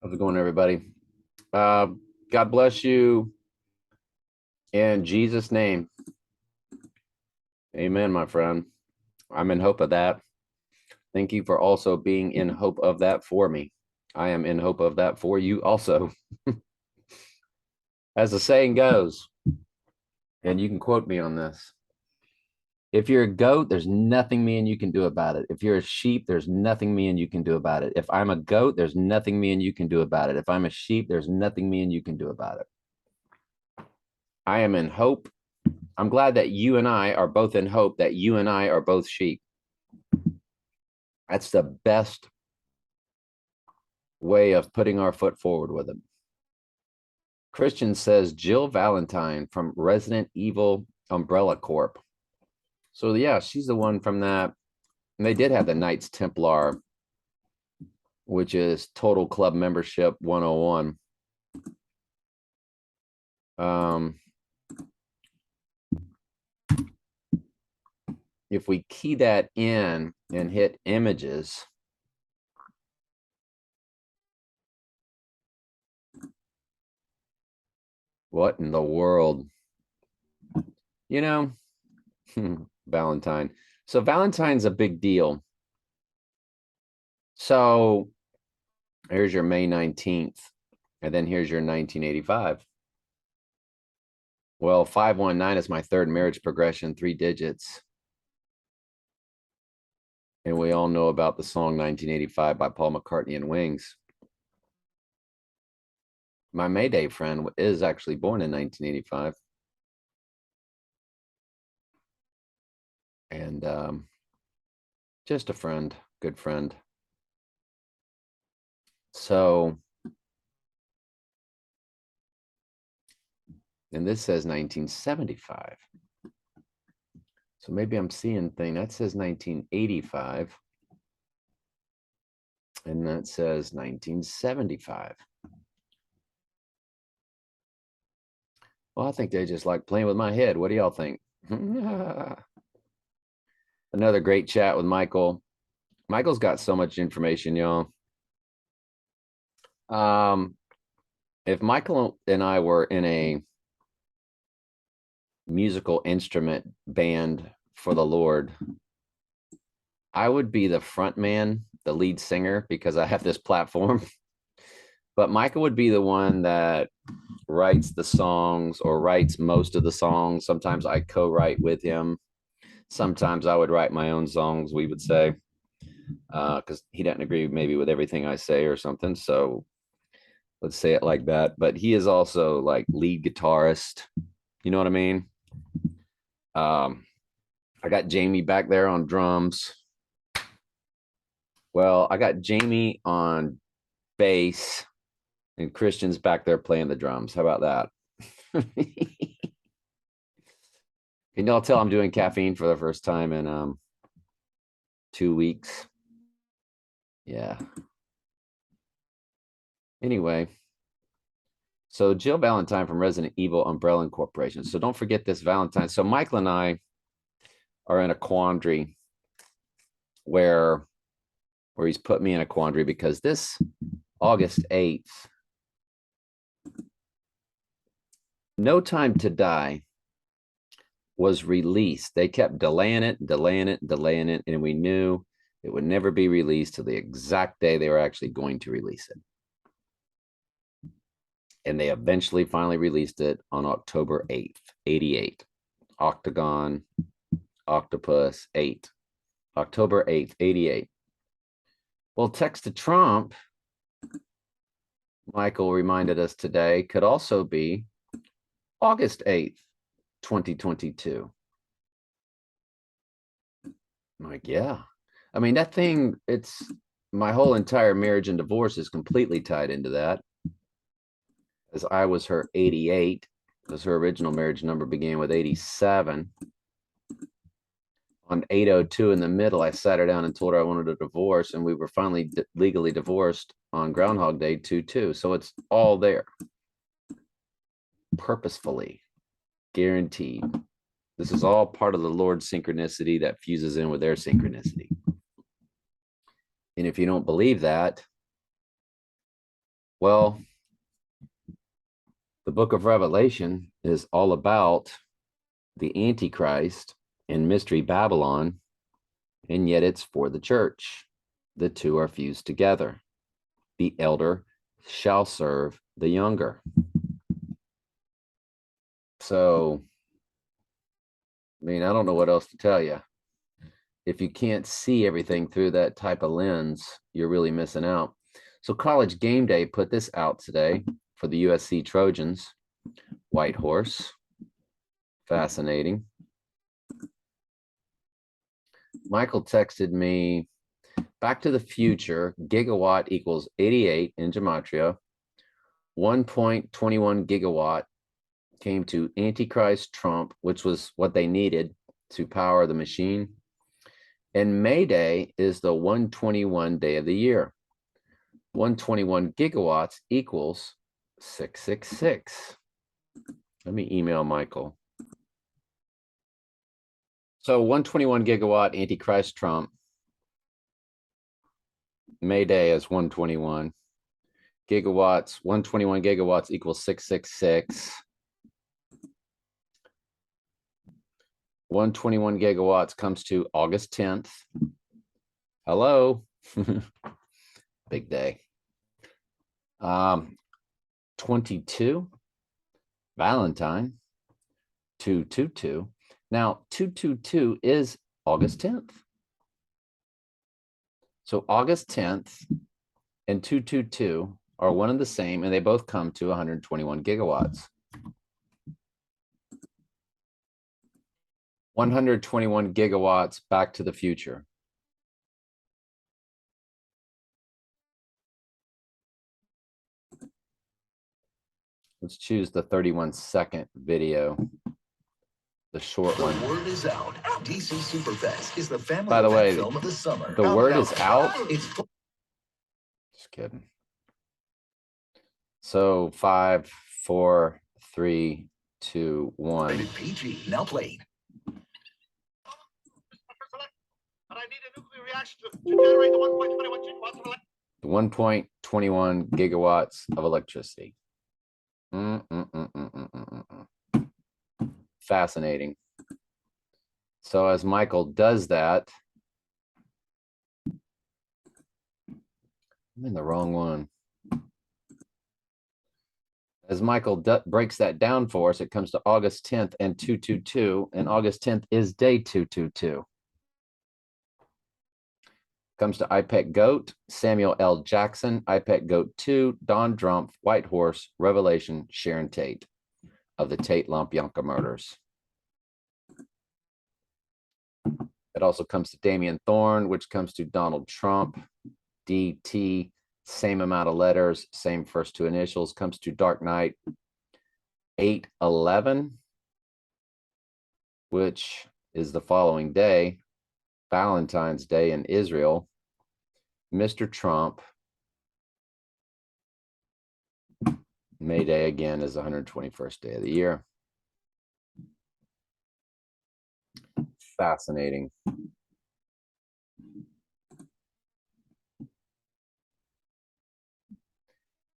How's it going, everybody? God bless you in Jesus' name. Amen, my friend. I'm in hope of that. Thank you for also being in hope of that for me. I am in hope of that for you also. As the saying goes, and you can quote me on this. If you're a goat, there's nothing me and you can do about it. If you're a sheep, there's nothing me and you can do about it. If I'm a goat, there's nothing me and you can do about it. If I'm a sheep, there's nothing me and you can do about it. I am in hope. I'm glad that you and I are both in hope that you and I are both sheep. That's the best way of putting our foot forward with it. Christian says Jill Valentine from Resident Evil Umbrella Corp. So yeah, she's the one from that. And they did have the Knights Templar, which is total club membership 101. If we key that in and hit images, what in the world? You know, Valentine. So Valentine's a big deal. So here's your May 19th, and then here's your 1985. Well, 519 is my third marriage progression, 3 digits. And we all know about the song 1985 by Paul McCartney and Wings. My Mayday friend is actually born in 1985. And just a friend, good friend. So, and this says 1975. So maybe I'm seeing thing that says 1985. And that says 1975. Well, I think they just like playing with my head. What do y'all think? Another great chat with Michael. Michael's got so much information, y'all. If Michael and I were in a musical instrument band for the Lord, I would be the front man, the lead singer, because I have this platform. But Michael would be the one that writes the songs or writes most of the songs. Sometimes I co-write with him. Sometimes I would write my own songs, we would say, because he doesn't agree maybe with everything I say or something. So let's say it like that. But he is also like lead guitarist. You know what I mean? I got Jamie back there on drums. Well, I got Jamie on bass and Christian's back there playing the drums. How about that? Can y'all tell I'm doing caffeine for the first time in 2 weeks? Yeah. Anyway, so Jill Valentine from Resident Evil Umbrella Corporation. So don't forget this Valentine. So Michael and I are in a quandary where he's put me in a quandary because this August 8th, No Time to Die was released. They kept delaying it, and we knew it would never be released till the exact day they were actually going to release it. And they eventually finally released it on October 8th, 88. Octagon, Octopus, 8. October 8th, 88. Well, text to Trump, Michael reminded us today, could also be August 8th, 2022. I'm like, yeah. I mean, that thing, it's my whole entire marriage and divorce is completely tied into that. As I was her 88, because her original marriage number began with 87. On 802 in the middle, I sat her down and told her I wanted a divorce, and we were finally legally divorced on Groundhog Day 2-2. So it's all there. Purposefully, guaranteed. This is all part of the Lord's synchronicity that fuses in with their synchronicity. And if you don't believe that, Well, the book of Revelation is all about the Antichrist and Mystery Babylon, and yet it's for the church. The two are fused together. The elder shall serve the younger. So, I mean, I don't know what else to tell you. If you can't see everything through that type of lens, you're really missing out. So College Game Day put this out today for the USC Trojans. White horse. Fascinating. Michael texted me, Back to the Future, gigawatt equals 88 in gematria. 1.21 gigawatt came to Antichrist Trump, which was what they needed to power the machine. And May Day is the 121 day of the year. 121 gigawatts equals 666. Let me email Michael. So 121 gigawatt Antichrist Trump. May Day is 121 gigawatts. 121 gigawatts equals 666. 121 gigawatts comes to August 10th. Hello. Big day. 22, Valentine, 222. Now, 222 is August 10th. So August 10th and 222 are one and the same, and they both come to 121 gigawatts. 121 gigawatts, Back to the Future. Let's choose the 31-second video, the short one. The word is out. DC Superfest is the family By the way, film of the summer. the word is out. Just kidding. So 5, 4, 3, 2, 1. Rated PG. Now playing. But I need a nuclear reaction to generate the 1.21 gigawatts of electricity. 1.21 gigawatts of electricity. Fascinating. So as Michael does that, I'm in the wrong one. As Michael breaks that down for us, it comes to August 10th and 222, and August 10th is day 222. Comes to IPEC Goat, Samuel L. Jackson, IPEC Goat 2, Don Drumpf, White Horse, Revelation, Sharon Tate of the Tate Lompionka murders. It also comes to Damian Thorne, which comes to Donald Trump, DT, same amount of letters, same first two initials, comes to Dark Knight 8/11, which is the following day, Valentine's Day in Israel. Mr. Trump, May Day again is the 121st day of the year. Fascinating.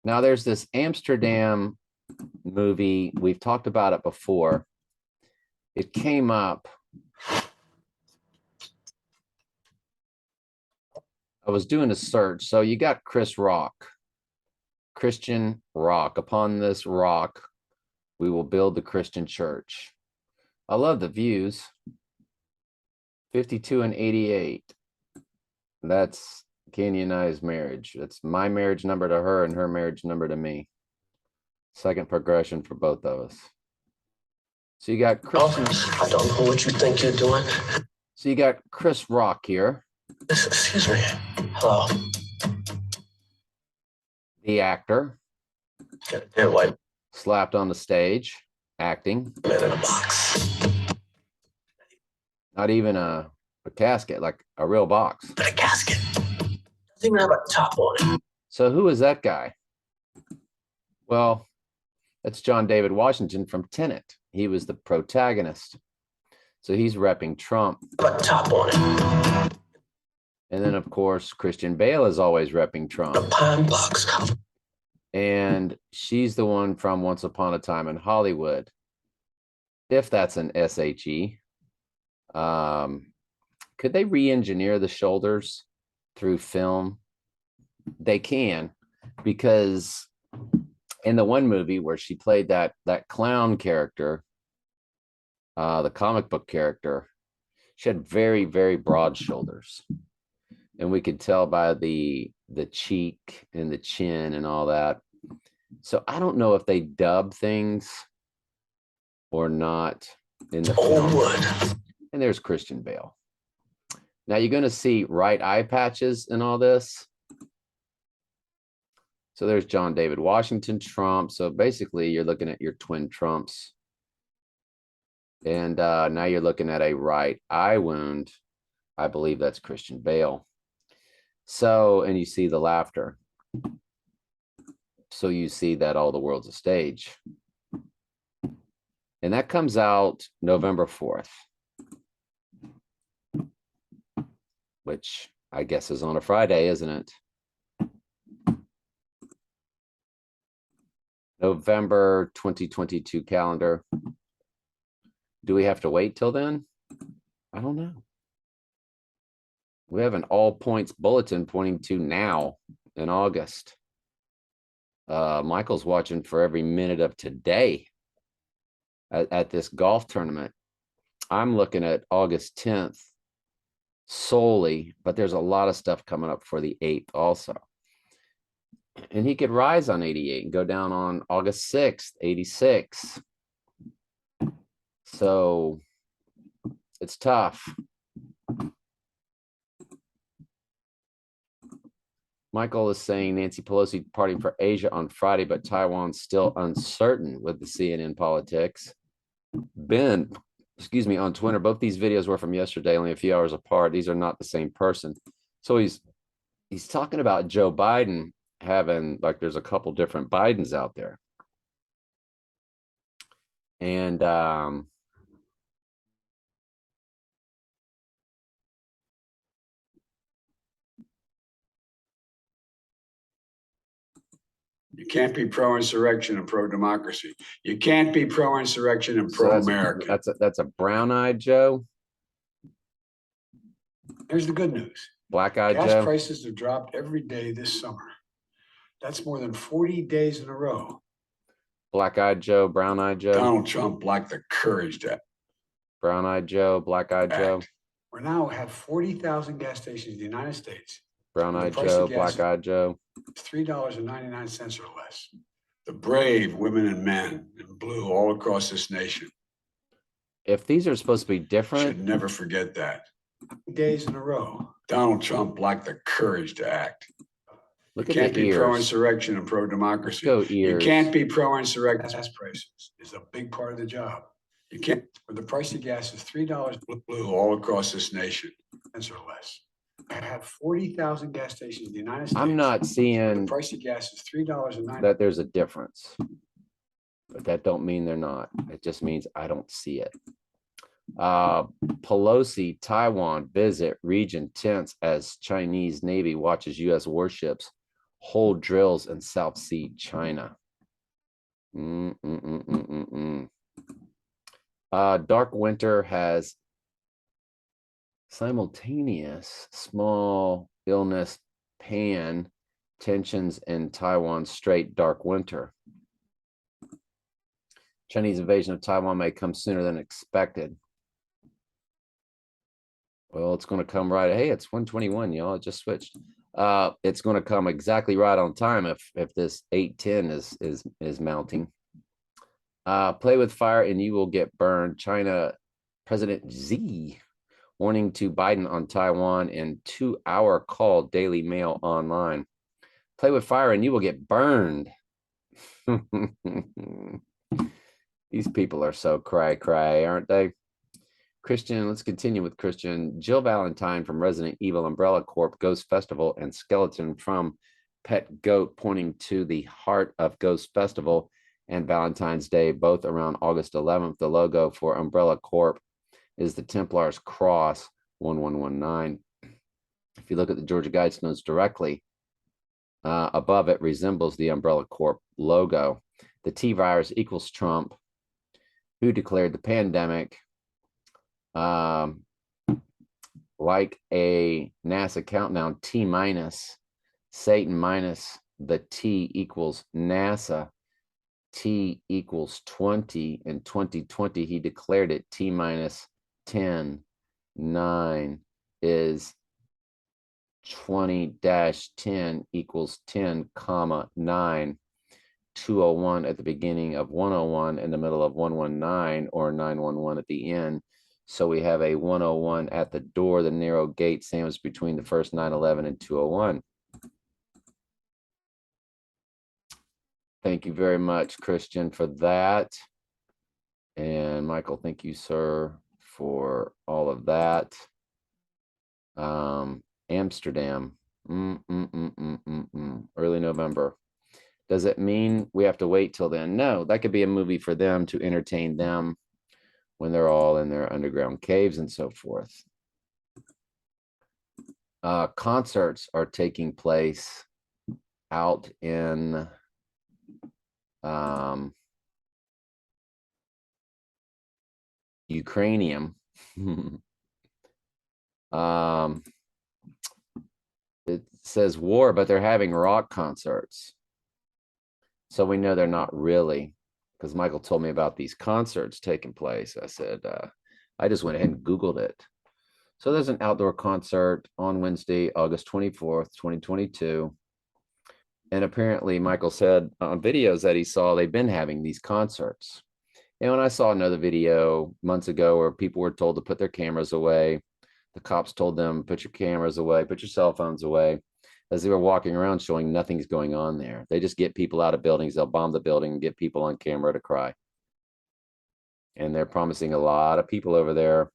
Now there's this Amsterdam movie. We've talked about it before. It came up. I was doing a search. So you got Christian Rock. Upon this rock, we will build the Christian church. I love the views. 52 and 88. That's Kenya and I's marriage. That's my marriage number to her and her marriage number to me. Second progression for both of us. So you got Christian. I don't know what you think you're doing. So you got Chris Rock here. Excuse me. Hello. The actor. Yeah, white Slapped on the stage, acting. man in a box. Not even a casket, like a real box. But a casket. Doesn't even have a top on it. So who is that guy? Well, that's John David Washington from Tenet. He was the protagonist. So he's repping Trump. Have a top on it. And then, of course, Christian Bale is always repping Trump. A pine box. And she's the one from Once Upon a Time in Hollywood. If that's an SHE. Could they re-engineer the shoulders through film? They can, because in the one movie where she played that clown character, the comic book character, she had very, very broad shoulders. And we could tell by the cheek and the chin and all that. So I don't know if they dub things or not in the film. Wood. And there's Christian Bale. Now you're going to see right eye patches and all this. So there's John David Washington Trump. So basically you're looking at your twin Trumps. And now you're looking at a right eye wound. I believe that's Christian Bale. So, and you see the laughter. So you see that all the world's a stage. And that comes out November 4th. Which I guess is on a Friday, isn't it? November 2022 calendar. Do we have to wait till then? I don't know. We have an all points bulletin pointing to now in August. Michael's watching for every minute of today at this golf tournament. I'm looking at August 10th solely, but there's a lot of stuff coming up for the 8th also. And he could rise on 88 and go down on August 6th, 86. So it's tough. Michael is saying Nancy Pelosi partying for Asia on Friday, but Taiwan's still uncertain with the CNN politics. Ben, excuse me, on Twitter, both these videos were from yesterday, only a few hours apart. These are not the same person. So he's talking about Joe Biden having, like, there's a couple different Bidens out there. And you can't be pro-insurrection and pro-democracy. You can't be pro-insurrection and pro-American. That's a brown-eyed Joe. Here's the good news. Black-eyed Joe. Gas prices have dropped every day this summer. That's more than 40 days in a row. Black-eyed Joe, brown-eyed Joe. Donald Trump lacked the courage to Brown-eyed Joe, black-eyed Joe. We now have 40,000 gas stations in the United States. Brown-eyed Joe, black-eyed Joe. $3.99 or less. The brave women and men in blue all across this nation. If these are supposed to be different, Should never forget that. Days in a row. Donald Trump lacked the courage to act. look You at can't the be ears. pro-insurrection and pro-democracy. Go You ears. can't be pro-insurrection. Gas prices is a big part of the job. You can't, where the price of gas is $3 blue all across this nation, cents or less. I have 40,000 gas stations in the United States. I'm not The seeing price of gas is $3.09. that there's a difference, but that don't mean they're not. It just means I don't see it. Pelosi Taiwan visit region tense as Chinese Navy watches U.S. warships hold drills in South Sea China. Dark winter has simultaneous small illness pan tensions in Taiwan Strait dark winter. Chinese invasion of Taiwan may come sooner than expected. Well, it's going to come right. Hey, it's 121, y'all. It just switched. It's going to come exactly right on time if this 810 is mounting. Play with fire and you will get burned. China President Xi warning to Biden on Taiwan in 2-hour call. Daily Mail online. Play with fire and you will get burned. These people are so cray, aren't they? Christian, let's continue with Christian. Jill Valentine from Resident Evil Umbrella Corp. Ghost Festival and Skeleton from Pet Goat pointing to the heart of Ghost Festival and Valentine's Day, both around August 11th. The logo for Umbrella Corp is the Templar's Cross 1119. If you look at the Georgia Guides notes directly, above it resembles the Umbrella Corp logo. The T virus equals Trump, who declared the pandemic. Like a NASA countdown, T minus, Satan minus the T equals NASA. T equals 20. In 2020, he declared it T minus 10. 9 is 20-10 equals 10, comma 9. 201 at the beginning of 101, in the middle of 119, or 911 at the end. So we have a 101 at the door, the narrow gate sandwiched between the first 911 and 201. Thank you very much, Christian, for that. And Michael, thank you, sir, for all of that. Amsterdam, early November. Does it mean we have to wait till then? No, that could be a movie for them to entertain them when they're all in their underground caves and so forth. Concerts are taking place out in Ukrainian. It says war, but they're having rock concerts. So we know they're not really, because Michael told me about these concerts taking place. I said, I just went ahead and Googled it. So there's an outdoor concert on Wednesday, August 24th, 2022. And apparently Michael said on videos that he saw they've been having these concerts. And when I saw another video months ago where people were told to put their cameras away, the cops told them, put your cameras away, put your cell phones away, as they were walking around showing nothing's going on there. They just get people out of buildings. They'll bomb the building and get people on camera to cry. And they're promising a lot of people over there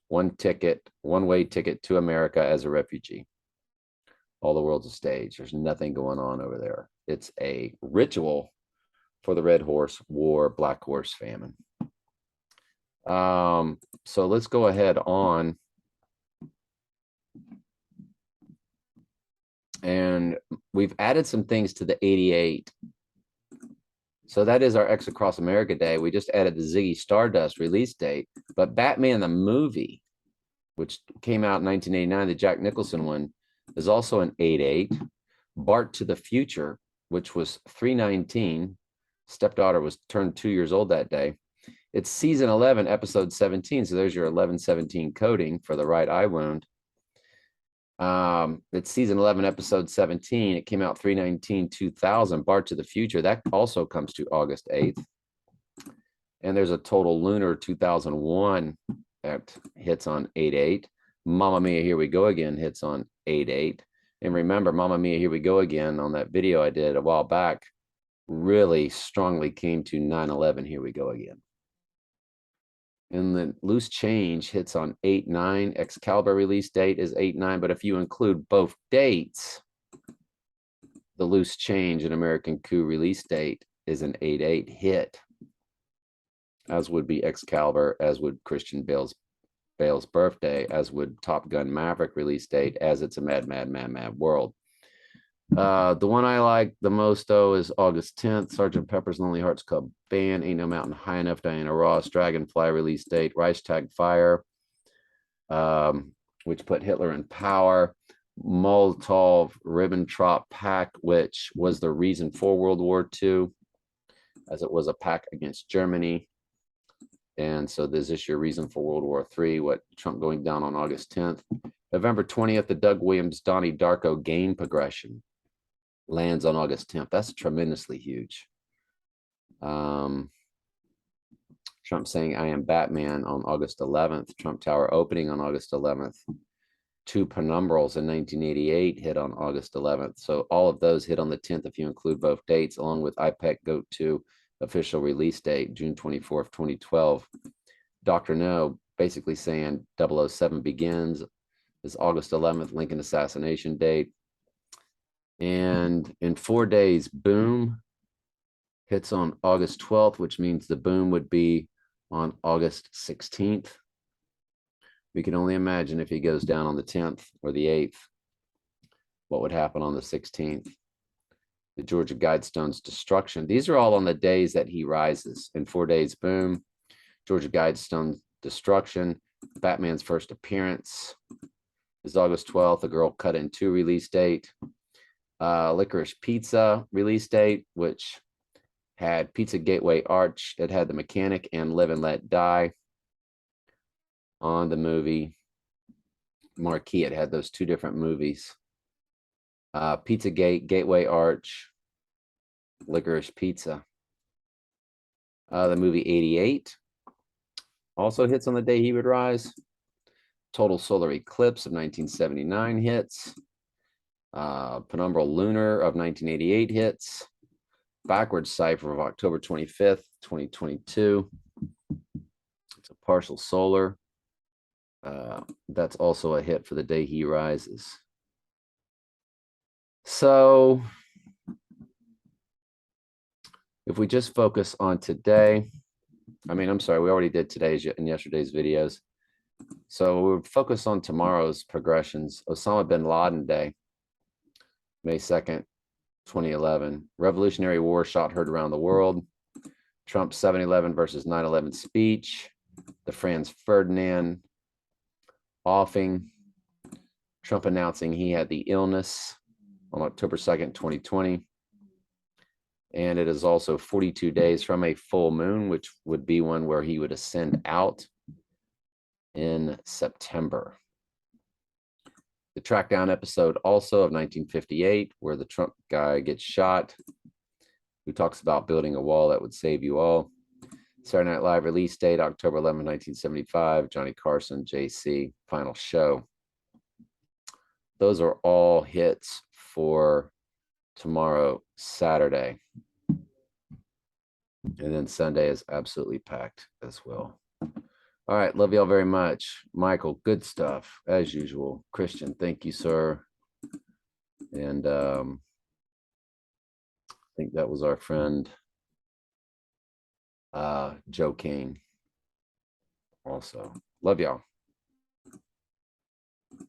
one-way ticket to America as a refugee. All the world's a stage. There's nothing going on over there. It's a ritual for the Red Horse War, Black Horse famine. So let's go ahead on. And we've added some things to the 88. So that is our X Across America Day. We just added the Ziggy Stardust release date, but Batman the movie, which came out in 1989, the Jack Nicholson one, is also an 88. Bart to the Future, which was 319. Stepdaughter was turned 2 years old that day. It's season 11, episode 17. So there's your 1117 coding for the right eye wound. It's season 11, episode 17. It came out 3/19/2000. Bart to the Future. That also comes to August 8th. And there's a Total Lunar 2001 that hits on 8/8. Mamma Mia, Here We Go Again hits on 8/8. And remember, Mamma Mia, Here We Go Again on that video I did a while back really strongly came to 9/11, Here We Go Again. And the Loose Change hits on 8/9. Excalibur release date is 8/9. But if you include both dates, the Loose Change and American Coup release date is an 8/8 hit, as would be Excalibur, as would Christian Bale's birthday, as would Top Gun Maverick release date, as it's a mad world. The one I like the most, though, is August 10th, Sgt. Pepper's Lonely Hearts Club Band, Ain't No Mountain High Enough, Diana Ross, Dragonfly release date, Reichstag Fire, which put Hitler in power, Molotov-Ribbentrop Pact, which was the reason for World War II, as it was a pact against Germany. And so there's this year reason for World War III, what Trump going down on August 10th. November 20th, the Doug Williams, Donnie Darko gain progression lands on August 10th. That's tremendously huge. Trump saying I am Batman on August 11th. Trump Tower opening on August 11th. Two Penumbrals in 1988 hit on August 11th. So all of those hit on the 10th if you include both dates, along with IPEC Goat 2 official release date, June 24th, 2012. Dr. No basically saying 007 begins is August 11th, Lincoln assassination date. And in 4 days, Boom hits on August 12th, which means the Boom would be on August 16th. We can only imagine if he goes down on the 10th or the 8th, what would happen on the 16th. The Georgia Guidestone's destruction. These are all on the days that he rises. In 4 days, boom. Georgia Guidestone destruction. Batman's first appearance is August 12th. A Girl Cut in Two release date. Licorice Pizza release date, which had Pizza Gateway Arch. It had The Mechanic and Live and Let Die on the movie marquee. It had those two different movies. Pizzagate, Gateway Arch, Licorice Pizza. The movie 88 also hits on the day he would rise. Total Solar Eclipse of 1979 hits. Penumbral Lunar of 1988 hits. Backwards Cipher of October 25th, 2022. It's a partial solar. That's also a hit for the day he rises. So if we just focus on today, I'm sorry, we already did today's and yesterday's videos. So we'll focus on tomorrow's progressions. Osama bin Laden Day, May 2nd, 2011. Revolutionary War shot heard around the world. Trump's 7/11 versus 9/11 speech. The Franz Ferdinand offing. Trump announcing he had the illness on October 2nd, 2020. And it is also 42 days from a full moon, which would be one where he would ascend out in September. The Trackdown episode also of 1958, where the Trump guy gets shot, who talks about building a wall that would save you all. Saturday Night Live release date, October 11, 1975, Johnny Carson, JC, final show. Those are all hits for tomorrow, Saturday. And then Sunday is absolutely packed as well. All right. Love y'all very much. Michael, good stuff as usual. Christian, thank you, sir. And I think that was our friend Joe King also. Love y'all.